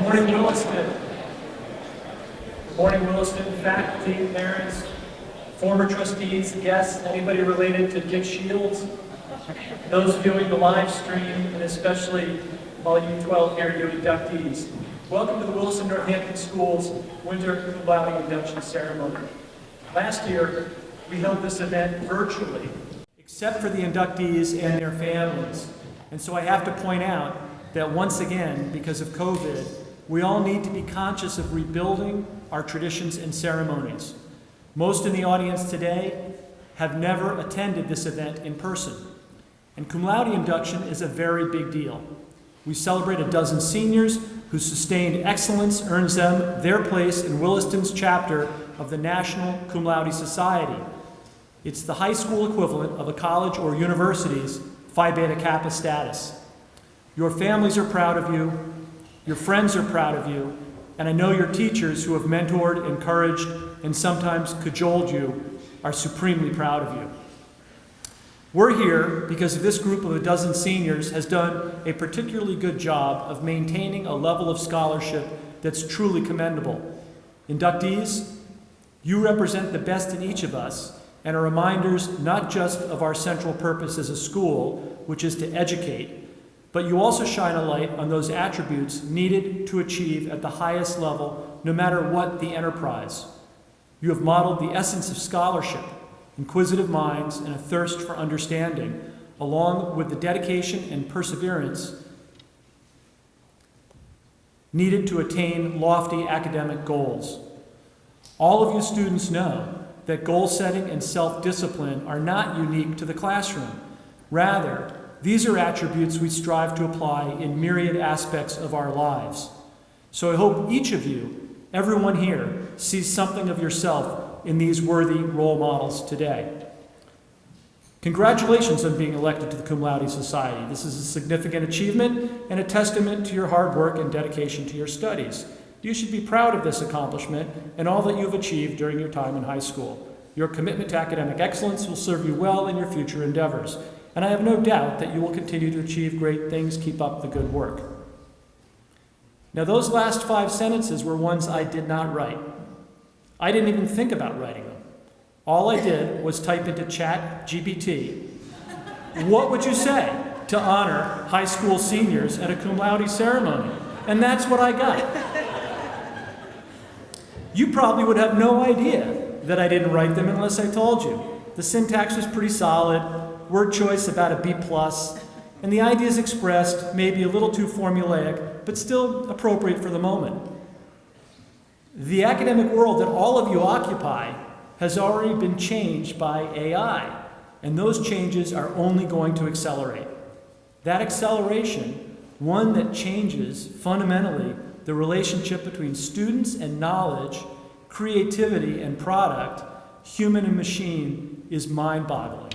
morning, Williston. Good morning, Williston. Faculty, parents, former trustees, guests, anybody related to Dick Shields, those viewing the live stream, and especially all you 12 here, you inductees. Welcome to the Williston Northampton Schools Winter Cum Laude Induction Ceremony. Last year, we held this event virtually, except for the inductees and their families. And so I have to point out that once again, because of COVID, we all need to be conscious of rebuilding our traditions and ceremonies. Most in the audience today have never attended this event in person. And Cum Laude induction is a very big deal. We celebrate a dozen seniors whose sustained excellence earns them their place in Williston's chapter of the National Cum Laude Society. It's the high school equivalent of a college or university's Phi Beta Kappa status. Your families are proud of you, your friends are proud of you, and I know your teachers who have mentored, encouraged, and sometimes cajoled you are supremely proud of you. We're here because this group of a dozen seniors has done a particularly good job of maintaining a level of scholarship that's truly commendable. Inductees, you represent the best in each of us and are reminders not just of our central purpose as a school, which is to educate, but you also shine a light on those attributes needed to achieve at the highest level, no matter what the enterprise. You have modeled the essence of scholarship, inquisitive minds, and a thirst for understanding, along with the dedication and perseverance needed to attain lofty academic goals. All of you students know that goal setting and self-discipline are not unique to the classroom. Rather, these are attributes we strive to apply in myriad aspects of our lives. So I hope each of you, everyone here, sees something of yourself in these worthy role models today. Congratulations on being elected to the Cum Laude Society. This is a significant achievement and a testament to your hard work and dedication to your studies. You should be proud of this accomplishment and all that you've achieved during your time in high school. Your commitment to academic excellence will serve you well in your future endeavors, and I have no doubt that you will continue to achieve great things. Keep up the good work. Now, those last 5 sentences were ones I did not write. I didn't even think about writing them. All I did was type into ChatGPT, what would you say to honor high school seniors at a cum laude ceremony? And that's what I got. You probably would have no idea that I didn't write them unless I told you. The syntax was pretty solid, word choice about a B+, and the ideas expressed may be a little too formulaic, but still appropriate for the moment. The academic world that all of you occupy has already been changed by AI, and those changes are only going to accelerate. That acceleration, one that changes fundamentally the relationship between students and knowledge, creativity and product, human and machine, is mind-boggling.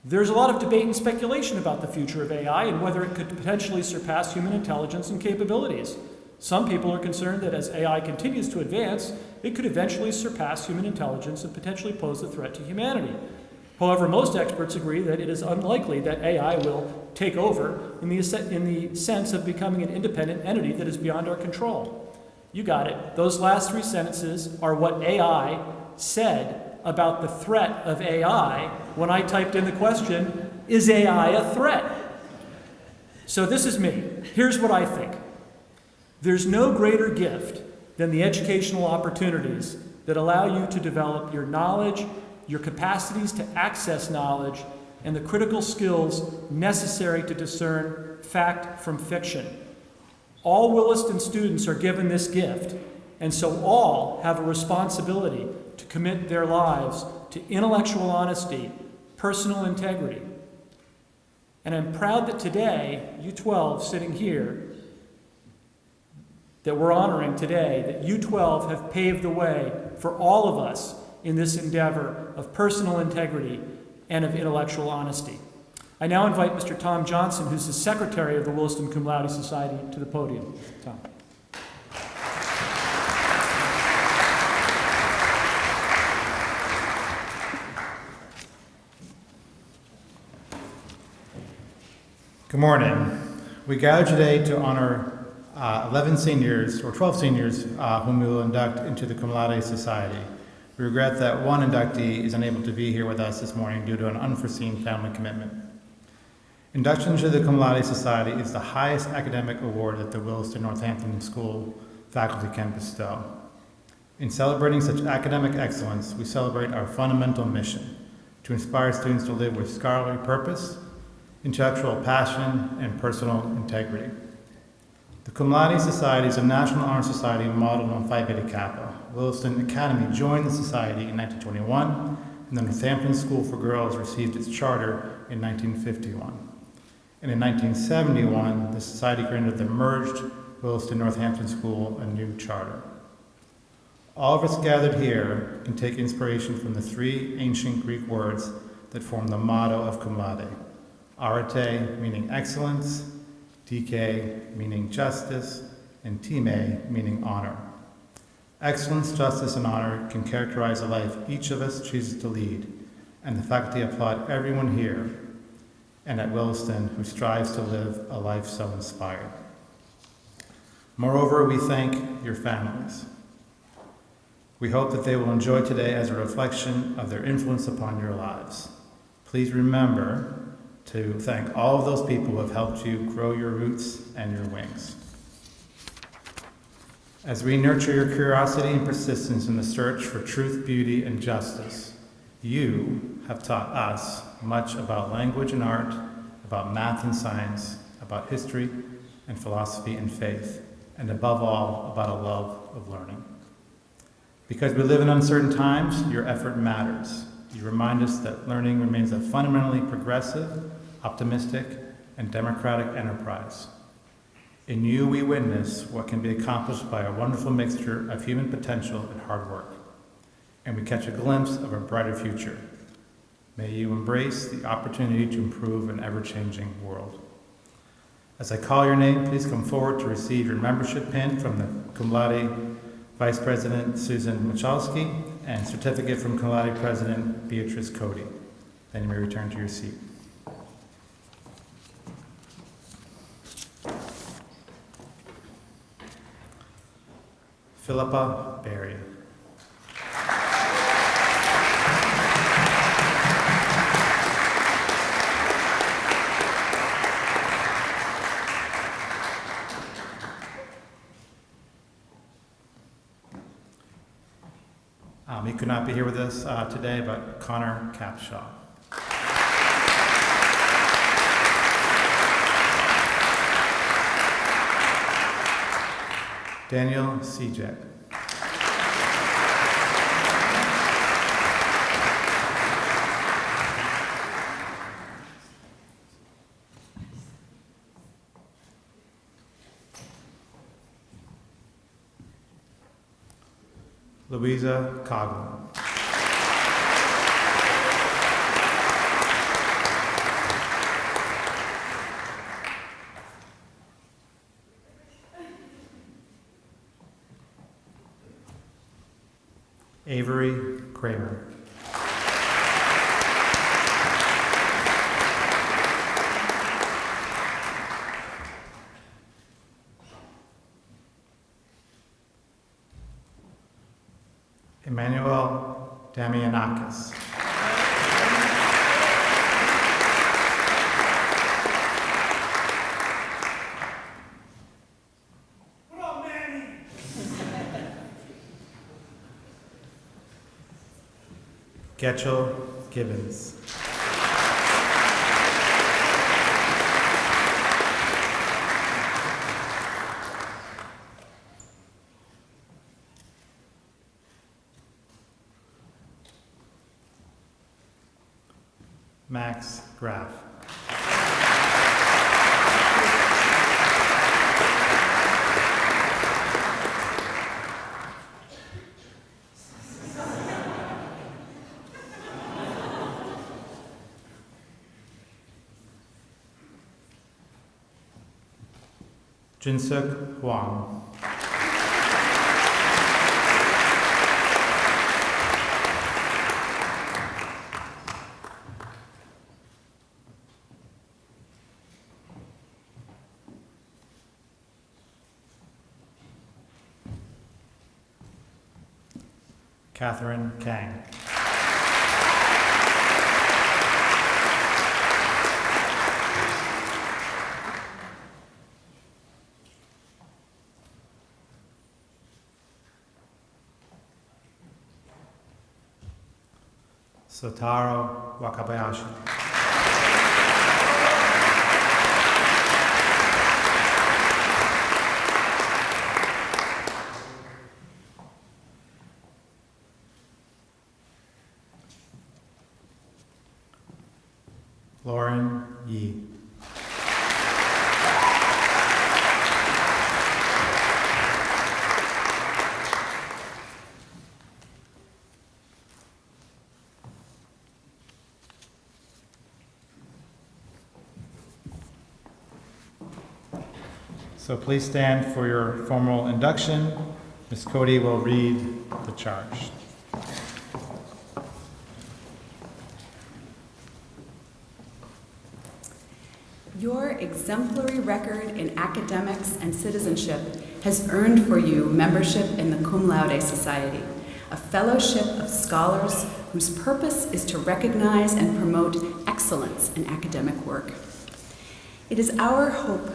There's a lot of debate and speculation about the future of AI and whether it could potentially surpass human intelligence and capabilities. Some people are concerned that as AI continues to advance, it could eventually surpass human intelligence and potentially pose a threat to humanity. However, most experts agree that it is unlikely that AI will take over in the sense of becoming an independent entity that is beyond our control. You got it. Those last 3 sentences are what AI said about the threat of AI when I typed in the question, is AI a threat? So this is me. Here's what I think. There's no greater gift than the educational opportunities that allow you to develop your knowledge, your capacities to access knowledge, and the critical skills necessary to discern fact from fiction. All Williston students are given this gift, and so all have a responsibility to commit their lives to intellectual honesty, personal integrity. And I'm proud that today, you 12 sitting here, that we're honoring today, that you 12 have paved the way for all of us in this endeavor of personal integrity and of intellectual honesty. I now invite Mr. Tom Johnson, who's the secretary of the Williston Cum Laude Society, to the podium. Tom. Good morning. We gather today to honor 11 seniors, or 12 seniors, whom we will induct into the Cum Laude Society. We regret that one inductee is unable to be here with us this morning due to an unforeseen family commitment. Induction into the Cum Laude Society is the highest academic award that the Williston Northampton School faculty can bestow. In celebrating such academic excellence, we celebrate our fundamental mission to inspire students to live with scholarly purpose, intellectual passion, and personal integrity. The Cum Laude Society is a National Honor Society modeled on Phi Beta Kappa. Williston Academy joined the society in 1921, and the Northampton School for Girls received its charter in 1951. And in 1971, the society granted the merged Williston Northampton School a new charter. All of us gathered here can take inspiration from the three ancient Greek words that form the motto of Cum Laude: arete, meaning excellence; dike, meaning justice; and time, meaning honor. Excellence, justice, and honor can characterize a life each of us chooses to lead, and the faculty applaud everyone here and at Williston who strives to live a life so inspired. Moreover, we thank your families. We hope that they will enjoy today as a reflection of their influence upon your lives. Please remember to thank all of those people who have helped you grow your roots and your wings. As we nurture your curiosity and persistence in the search for truth, beauty, and justice, you have taught us much about language and art, about math and science, about history and philosophy and faith, and above all, about a love of learning. Because we live in uncertain times, your effort matters. You remind us that learning remains a fundamentally progressive, optimistic, and democratic enterprise. In you, we witness what can be accomplished by a wonderful mixture of human potential and hard work, and we catch a glimpse of a brighter future. May you embrace the opportunity to improve an ever-changing world. As I call your name, please come forward to receive your membership pin from the Cum Laude Vice President Susan Michalski and certificate from Cum Laude President Beatrice Cody. Then you may return to your seat. Philippa Berry. He could not be here with us today, but Connor Capshaw. Daniel Sejek. Louisa Coughlin. Avery Kramer. Emmanuel Damianakis. What up, Manny? Getchell Gibbons. Max Graff. Jinsuk Huang. Catherine Kang. Sotaro Wakabayashi. Lauren Yi. So please stand for your formal induction. Ms. Cody will read the charge. Your exemplary record in academics and citizenship has earned for you membership in the Cum Laude Society, a fellowship of scholars whose purpose is to recognize and promote excellence in academic work. It is our hope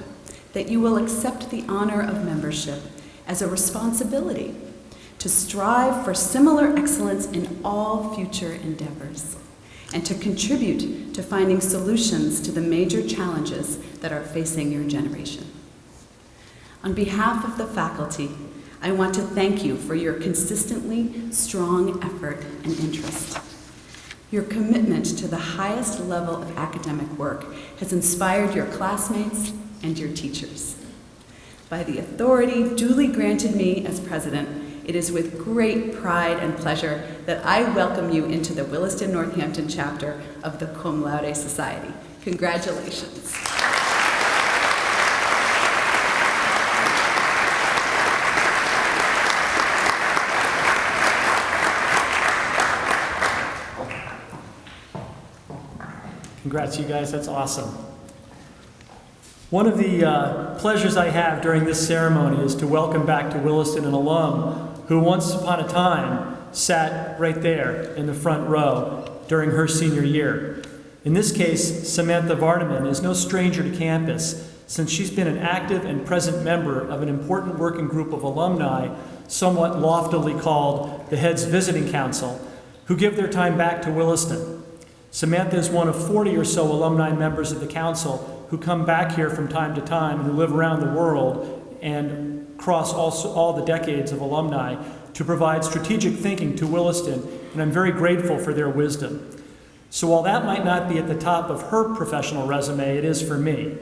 that you will accept the honor of membership as a responsibility to strive for similar excellence in all future endeavors, and to contribute to finding solutions to the major challenges that are facing your generation. On behalf of the faculty, I want to thank you for your consistently strong effort and interest. Your commitment to the highest level of academic work has inspired your classmates and your teachers. By the authority duly granted me as president, it is with great pride and pleasure that I welcome you into the Williston, Northampton chapter of the Cum Laude Society. Congratulations. Congrats, you guys. That's awesome. One of the pleasures I have during this ceremony is to welcome back to Williston an alum who once upon a time sat right there in the front row during her senior year. In this case, Samantha Vardaman is no stranger to campus, since she's been an active and present member of an important working group of alumni, somewhat loftily called the Heads Visiting Council, who give their time back to Williston. Samantha is one of 40 or so alumni members of the council who come back here from time to time and who live around the world and cross all the decades of alumni to provide strategic thinking to Williston, and I'm very grateful for their wisdom. So while that might not be at the top of her professional resume, it is for me.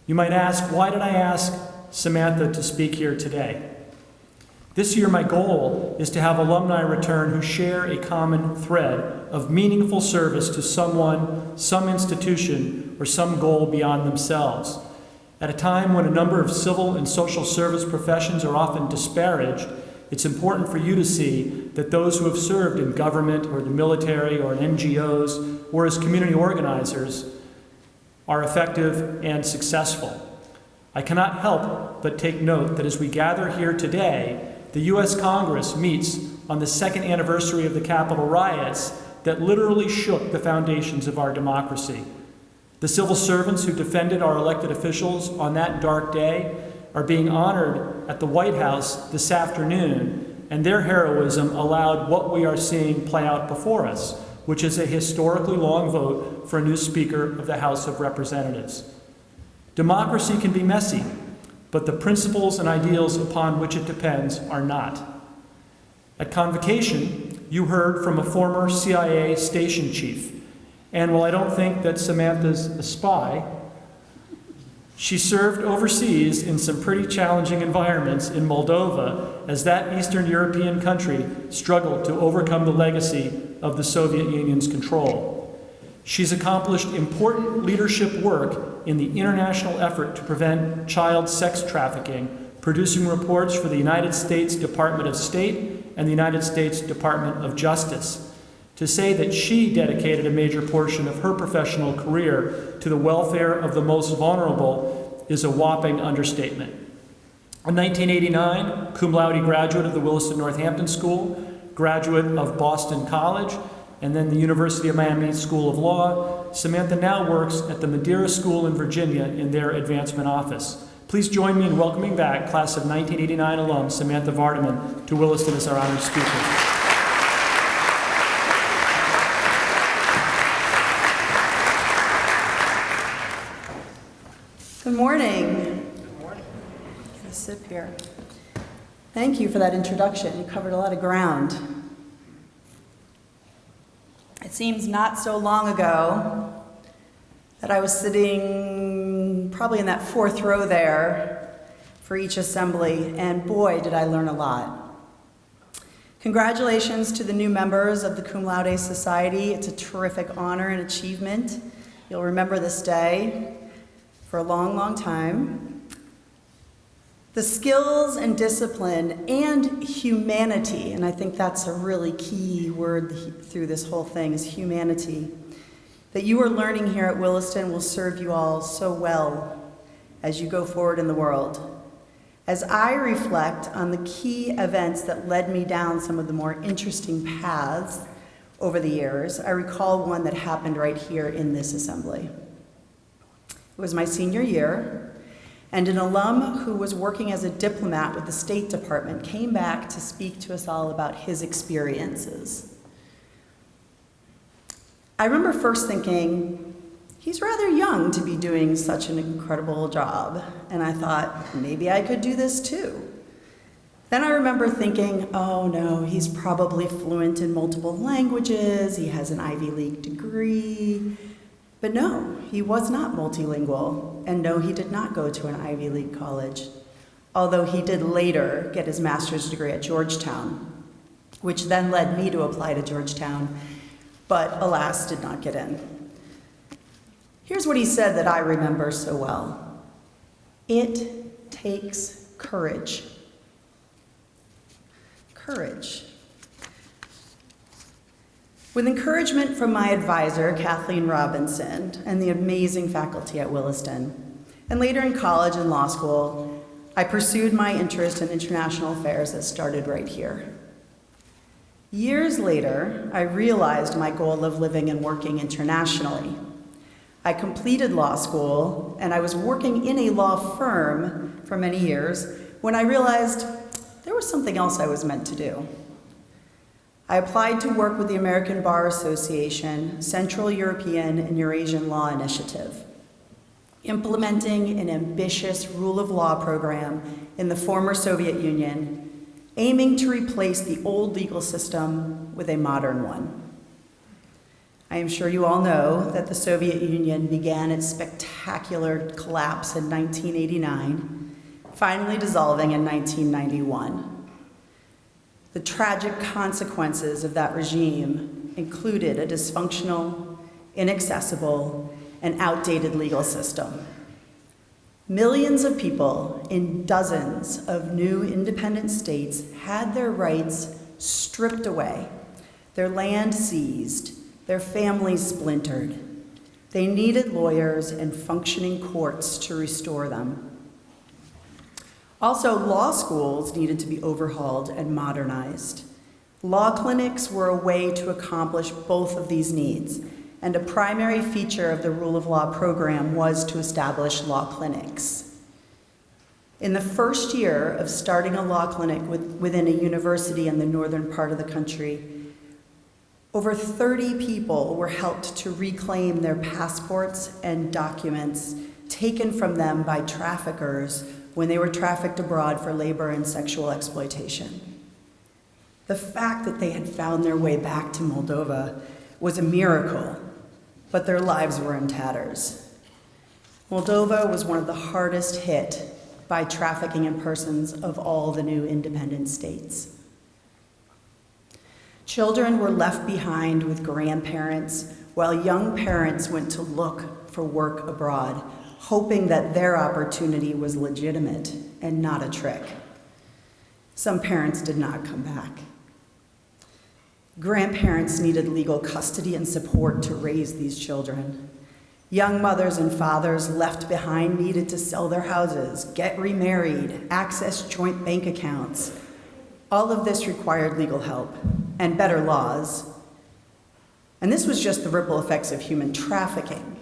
You might ask, why did I ask Samantha to speak here today? This year, my goal is to have alumni return who share a common thread of meaningful service to someone, some institution, or some goal beyond themselves. At a time when a number of civil and social service professions are often disparaged, it's important for you to see that those who have served in government or the military or in NGOs or as community organizers are effective and successful. I cannot help but take note that as we gather here today, the U.S. Congress meets on the second anniversary of the Capitol riots that literally shook the foundations of our democracy. The civil servants who defended our elected officials on that dark day are being honored at the White House this afternoon, and their heroism allowed what we are seeing play out before us, which is a historically long vote for a new Speaker of the House of Representatives. Democracy can be messy, but the principles and ideals upon which it depends are not. At convocation, you heard from a former CIA station chief, and while I don't think that Samantha's a spy, she served overseas in some pretty challenging environments in Moldova as that Eastern European country struggled to overcome the legacy of the Soviet Union's control. She's accomplished important leadership work in the international effort to prevent child sex trafficking, producing reports for the United States Department of State and the United States Department of Justice. To say that she dedicated a major portion of her professional career to the welfare of the most vulnerable is a whopping understatement. In 1989, cum laude graduate of the Williston Northampton School, graduate of Boston College and then the University of Miami School of Law. Samantha now works at the Madeira School in Virginia in their advancement office. Please join me in welcoming back class of 1989 alum Samantha Vardaman to Williston as our honored speaker. Good morning. Good morning. Get a sip here. Thank you for that introduction. You covered a lot of ground. It seems not so long ago that I was sitting probably in that fourth row there for each assembly, and boy, did I learn a lot. Congratulations to the new members of the Cum Laude Society. It's a terrific honor and achievement. You'll remember this day for a long, long time. The skills and discipline and humanity, and I think that's a really key word through this whole thing, is humanity, that you are learning here at Williston will serve you all so well as you go forward in the world. As I reflect on the key events that led me down some of the more interesting paths over the years, I recall one that happened right here in this assembly. It was my senior year, and an alum who was working as a diplomat with the State Department came back to speak to us all about his experiences. I remember first thinking, he's rather young to be doing such an incredible job, and I thought, maybe I could do this too. Then I remember thinking, oh no, he's probably fluent in multiple languages, he has an Ivy League degree. But no, he was not multilingual, and no, he did not go to an Ivy League college, although he did later get his master's degree at Georgetown, which then led me to apply to Georgetown, but alas, did not get in. Here's what he said that I remember so well. It takes courage. Courage. With encouragement from my advisor, Kathleen Robinson, and the amazing faculty at Williston, and later in college and law school, I pursued my interest in international affairs that started right here. Years later, I realized my goal of living and working internationally. I completed law school, and I was working in a law firm for many years when I realized there was something else I was meant to do. I applied to work with the American Bar Association, Central European and Eurasian Law Initiative, implementing an ambitious rule of law program in the former Soviet Union, aiming to replace the old legal system with a modern one. I am sure you all know that the Soviet Union began its spectacular collapse in 1989, finally dissolving in 1991. The tragic consequences of that regime included a dysfunctional, inaccessible, and outdated legal system. Millions of people in dozens of new independent states had their rights stripped away, their land seized, their families splintered. They needed lawyers and functioning courts to restore them. Also, law schools needed to be overhauled and modernized. Law clinics were a way to accomplish both of these needs, and a primary feature of the Rule of Law program was to establish law clinics. In the first year of starting a law clinic within a university in the northern part of the country, over 30 people were helped to reclaim their passports and documents taken from them by traffickers when they were trafficked abroad for labor and sexual exploitation. The fact that they had found their way back to Moldova was a miracle, but their lives were in tatters. Moldova was one of the hardest hit by trafficking in persons of all the new independent states. Children were left behind with grandparents, while young parents went to look for work abroad, hoping that their opportunity was legitimate and not a trick. Some parents did not come back. Grandparents needed legal custody and support to raise these children. Young mothers and fathers left behind needed to sell their houses, get remarried, access joint bank accounts. All of this required legal help. and better laws. And this was just the ripple effects of human trafficking.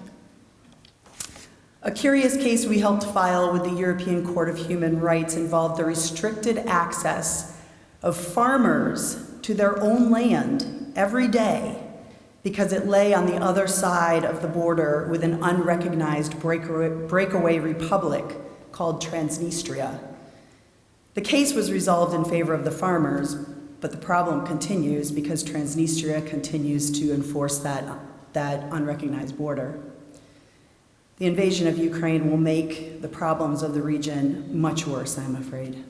A curious case we helped file with the European Court of Human Rights involved the restricted access of farmers to their own land every day because it lay on the other side of the border with an unrecognized breakaway republic called Transnistria. The case was resolved in favor of the farmers, but the problem continues because Transnistria continues to enforce that unrecognized border. The invasion of Ukraine will make the problems of the region much worse, I'm afraid.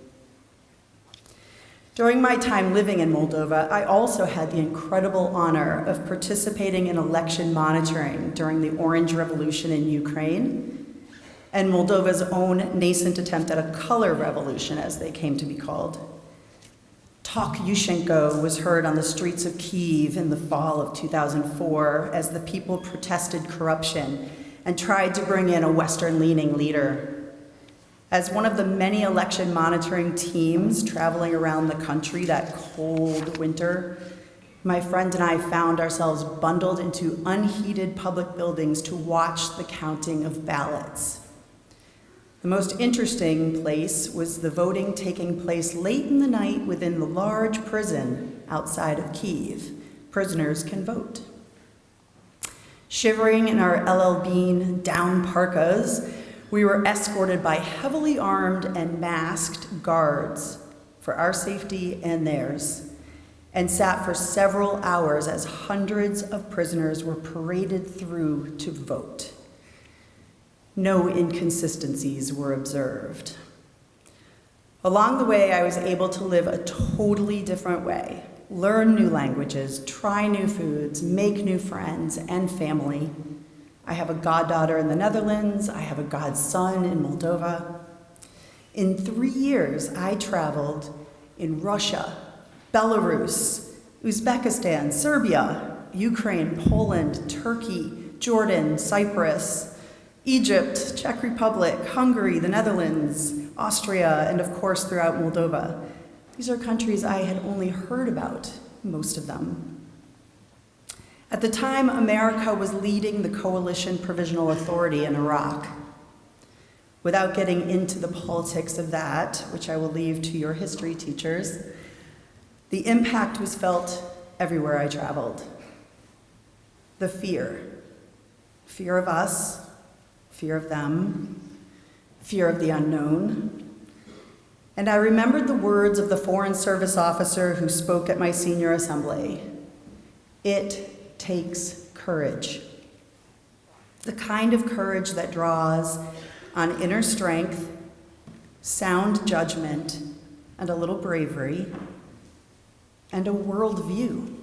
During my time living in Moldova, I also had the incredible honor of participating in election monitoring during the Orange Revolution in Ukraine and Moldova's own nascent attempt at a color revolution, as they came to be called. Talk Yushchenko was heard on the streets of Kyiv in the fall of 2004 as the people protested corruption and tried to bring in a Western-leaning leader. As one of the many election monitoring teams traveling around the country that cold winter, my friend and I found ourselves bundled into unheated public buildings to watch the counting of ballots. The most interesting place was the voting taking place late in the night within the large prison outside of Kyiv. Prisoners can vote. Shivering in our LL Bean down parkas, we were escorted by heavily armed and masked guards for our safety and theirs, and sat for several hours as hundreds of prisoners were paraded through to vote. No inconsistencies were observed. Along the way, I was able to live a totally different way, learn new languages, try new foods, make new friends and family. I have a goddaughter in the Netherlands. I have a godson in Moldova. In 3 years, I traveled in Russia, Belarus, Uzbekistan, Serbia, Ukraine, Poland, Turkey, Jordan, Cyprus, Egypt, Czech Republic, Hungary, the Netherlands, Austria, and of course throughout Moldova. These are countries I had only heard about, most of them. At the time, America was leading the Coalition Provisional Authority in Iraq. Without getting into the politics of that, which I will leave to your history teachers, the impact was felt everywhere I traveled. The fear of us, fear of them, fear of the unknown. And I remembered the words of the Foreign Service officer who spoke at my senior assembly. It takes courage. The kind of courage that draws on inner strength, sound judgment, and a little bravery, and a worldview.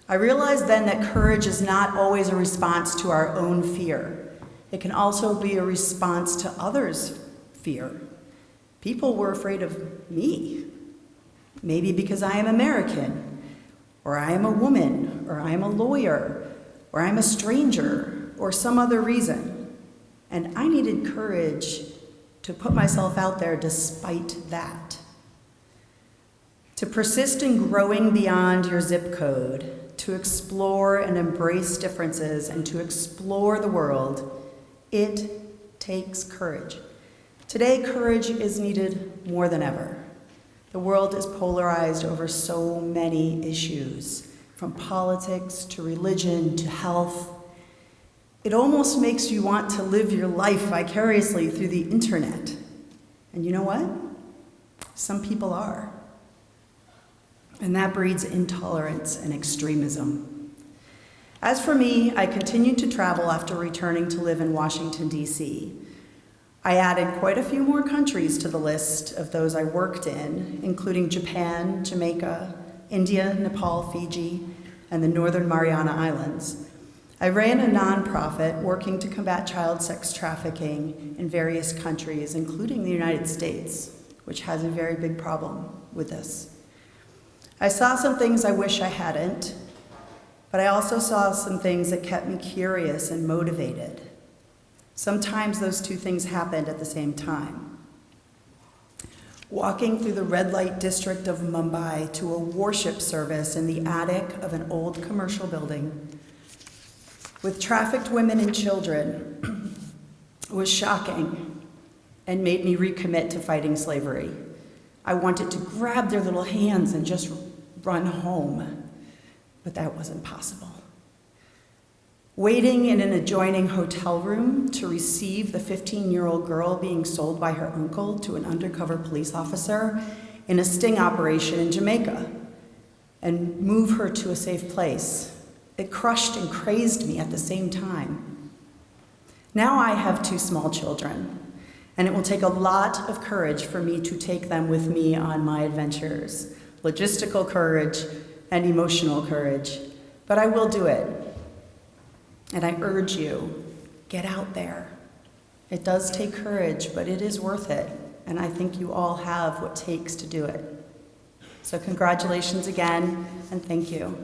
I realized then that courage is not always a response to our own fear. It can also be a response to others' fear. People were afraid of me, maybe because I am American, or I am a woman, or I am a lawyer, or I'm a stranger, or some other reason. And I needed courage to put myself out there despite that. To persist in growing beyond your zip code, to explore and embrace differences, and to explore the world, it takes courage. Today, courage is needed more than ever. The world is polarized over so many issues, from politics to religion to health. It almost makes you want to live your life vicariously through the internet. And you know what? Some people are. And that breeds intolerance and extremism. As for me, I continued to travel after returning to live in Washington, D.C. I added quite a few more countries to the list of those I worked in, including Japan, Jamaica, India, Nepal, Fiji, and the Northern Mariana Islands. I ran a nonprofit working to combat child sex trafficking in various countries, including the United States, which has a very big problem with this. I saw some things I wish I hadn't, but I also saw some things that kept me curious and motivated. Sometimes those two things happened at the same time. walking through the red light district of Mumbai to a worship service in the attic of an old commercial building with trafficked women and children was shocking and made me recommit to fighting slavery. I wanted to grab their little hands and just run home, but that wasn't possible. Waiting in an adjoining hotel room to receive the 15-year-old girl being sold by her uncle to an undercover police officer in a sting operation in Jamaica and move her to a safe place. It crushed and crazed me at the same time. Now I have 2 small children, and it will take a lot of courage for me to take them with me on my adventures, logistical courage and emotional courage, but I will do it. And I urge you, get out there. It does take courage, but it is worth it. And I think you all have what it takes to do it. So congratulations again, and thank you.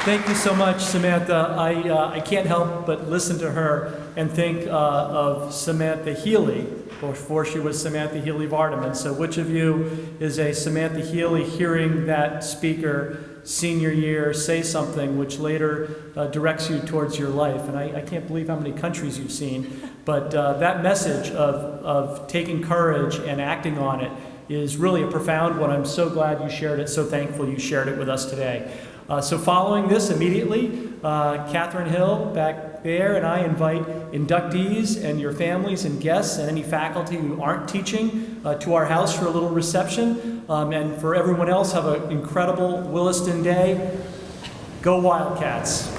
Thank you so much, Samantha. I can't help but listen to her and think of Samantha Healy before she was Samantha Healy Vardaman. So which of you is a Samantha Healy hearing that speaker senior year say something which later directs you towards your life? And I can't believe how many countries you've seen, but that message of taking courage and acting on it is really a profound one. I'm so glad you shared it, so thankful you shared it with us today. So following this immediately, Catherine Hill back there and I invite inductees and your families and guests and any faculty who aren't teaching to our house for a little reception. And for everyone else, have an incredible Williston day. Go Wildcats.